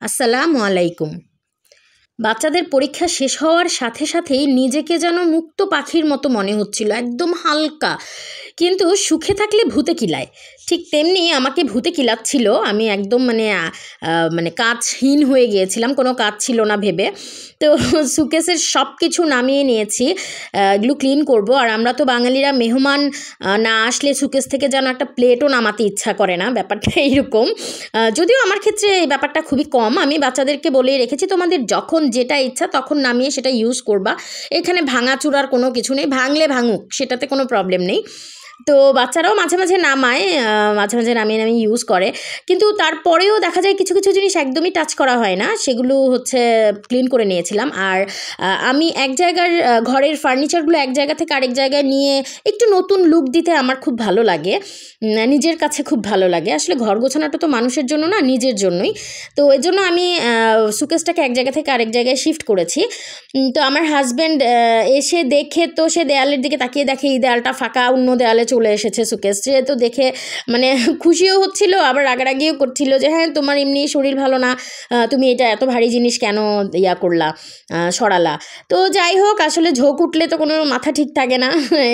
আসসালামু আলাইকুম। বাচ্চাদের পরীক্ষা শেষ হওয়ার সাথে সাথেই নিজেকে যেন মুক্ত পাখির মতো মনে হচ্ছিল, একদম হালকা। কিন্তু সুখে থাকলে ভূতে কিলায়, ঠিক তেমনি আমাকে ভূতে কিলাচ্ছিল। আমি একদম মানে কাজহীন হয়ে গিয়েছিলাম, কোনো কাজ ছিল না ভেবে। তো সুকেসের সব কিছু নামিয়ে নিয়েছি, এগুলো ক্লিন করব। আর আমরা তো বাঙালিরা মেহমান না আসলে সুকেস থেকে যেন একটা প্লেটও নামাতে ইচ্ছা করে না, ব্যাপারটা এইরকম। যদিও আমার ক্ষেত্রে এই ব্যাপারটা খুবই কম। আমি বাচ্চাদেরকে বলেই রেখেছি, তোমাদের যখন যেটা ইচ্ছা তখন নামিয়ে সেটা ইউজ করবা। এখানে ভাঙাচুরার কোনো কিছু নেই, ভাঙলে ভাঙুক, সেটাতে কোনো প্রবলেম নেই। তো বাচ্চারাও মাঝে মাঝে নামায়, মাঝে মাঝে নামিয়ে নামিয়ে ইউজ করে। কিন্তু তারপরেও দেখা যায় কিছু কিছু জিনিস একদমই টাচ করা হয় না, সেগুলো ক্লিন করে নিয়েছিলাম। আর আমি এক জায়গার ঘরের ফার্নিচারগুলো এক জায়গা থেকে আরেক জায়গায় নিয়ে একটু নতুন লুক দিতে আমার খুব ভালো লাগে, নিজের কাছে খুব ভালো লাগে। আসলে ঘর গোছানোটা তো মানুষের জন্য না, নিজের জন্যই। তো এই জন্য আমি সুকেসটাকে এক জায়গা থেকে আরেক জায়গায় শিফট করেছি। তো আমার হাজব্যান্ড এসে দেখে, তো সে দেয়ালের দিকে তাকিয়ে দেখে এই দেয়ালটা ফাঁকা, অন্য দেয়ালে চলে এসেছে সুকেস। সে তো দেখে মানে খুশিও হচ্ছিল, আবার রাগারাগিও করছিল যে হ্যাঁ তোমার এমনি শরীর ভালো না, তুমি এটা এত ভারী জিনিস কেন করলা, সরালা। তো যাই হোক, আসলে ঝোঁক উঠলে তো কোনো মাথা ঠিক থাকে না।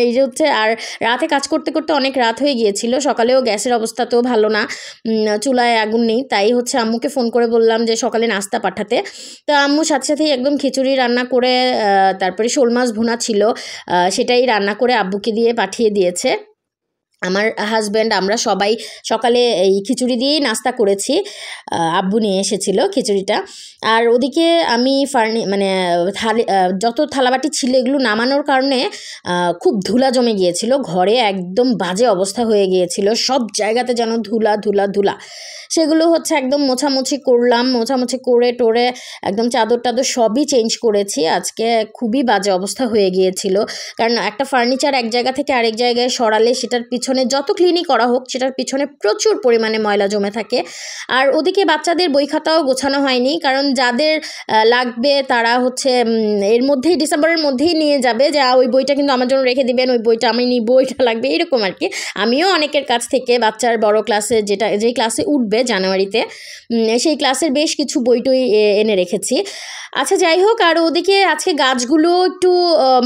এই যে আর রাতে কাজ করতে করতে অনেক রাত হয়ে গিয়েছিল, সকালেও গ্যাসের অবস্থা তো ভালো না, চুলায় আগুন নেই। তাই আম্মুকে ফোন করে বললাম যে সকালে নাস্তা পাঠাতে। তো আম্মু সাথে সাথেই একদম খিচুড়ি রান্না করে, তারপরে শোল মাছ ভুনা ছিল, সেটাই রান্না করে আব্বুকে দিয়ে পাঠিয়ে দিয়েছে। আমার হাজব্যান্ড আমরা সবাই সকালে এই খিচুড়ি দিয়েই নাস্তা করেছি, আব্বু নিয়ে এসেছিল খিচুড়িটা। আর ওদিকে আমি যত থালাবাটি ছিল এগুলো নামানোর কারণে খুব ধুলা জমে গিয়েছিল ঘরে, একদম বাজে অবস্থা হয়ে গিয়েছিল, সব জায়গাতে যেন ধুলা ধুলা ধুলা। সেগুলো একদম মোছামুছি করলাম, মোছামুছি করে টোরে একদম চাদর টাদর সবই চেঞ্জ করেছি। আজকে খুবই বাজে অবস্থা হয়ে গিয়েছিল, কারণ একটা ফার্নিচার এক জায়গা থেকে আরেক জায়গায় সরালে সেটার পিছনে যত ক্লিনই করা হোক সেটার পিছনে প্রচুর পরিমাণে ময়লা জমে থাকে। আর ওদিকে বাচ্চাদের বই খাতাও গোছানো হয়নি, কারণ যাদের লাগবে তারা এর মধ্যেই ডিসেম্বরের মধ্যেই নিয়ে যাবে যে ওই বইটা কিন্তু আমার জন্য রেখে দিবেন, ওই বইটা আমি নিব, বইটা লাগবে, এরকম আর কি। আমিও অনেকের কাছ থেকে বাচ্চার বড় ক্লাসে যেই ক্লাসে উঠবে জানুয়ারিতে, সেই ক্লাসের বেশ কিছু বই টই এনে রেখেছি। আচ্ছা যাই হোক, আর ওদিকে আজকে গাছগুলো একটু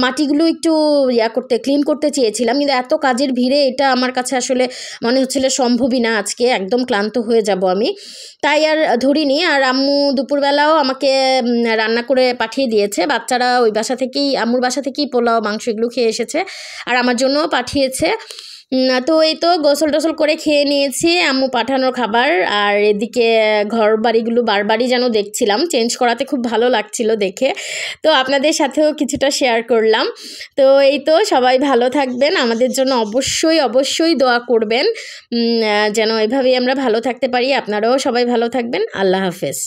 মাটিগুলো একটু ক্লিন করতে চেয়েছিলাম, কিন্তু এত কাজের ভিড়ে এটা আমার কাছে আসলে মনে হচ্ছিল সম্ভবই না, আজকে একদম ক্লান্ত হয়ে যাব আমি, তাই আর ধরিনি। আর আম্মু দুপুরবেলাও আমাকে রান্না করে পাঠিয়ে দিয়েছে। বাচ্চারা ওই বাসা থেকেই, আম্মুর বাসা থেকেই পোলাও মাংস এগুলো খেয়ে এসেছে, আর আমার জন্যও পাঠিয়েছে। তো এই তো গোসল টোসল করে খেয়ে নিয়েছি আম্মু পাঠানোর খাবার। আর এদিকে ঘর বাড়িগুলো বারবারই যেন দেখছিলাম, চেঞ্জ করাতে খুব ভালো লাগছিল দেখে, তো আপনাদের সাথেও কিছুটা শেয়ার করলাম। তো এই তো, সবাই ভালো থাকবেন, আমাদের জন্য অবশ্যই অবশ্যই দোয়া করবেন, যেন এভাবেই আমরা ভালো থাকতে পারি। আপনারাও সবাই ভালো থাকবেন। আল্লাহ হাফেজ।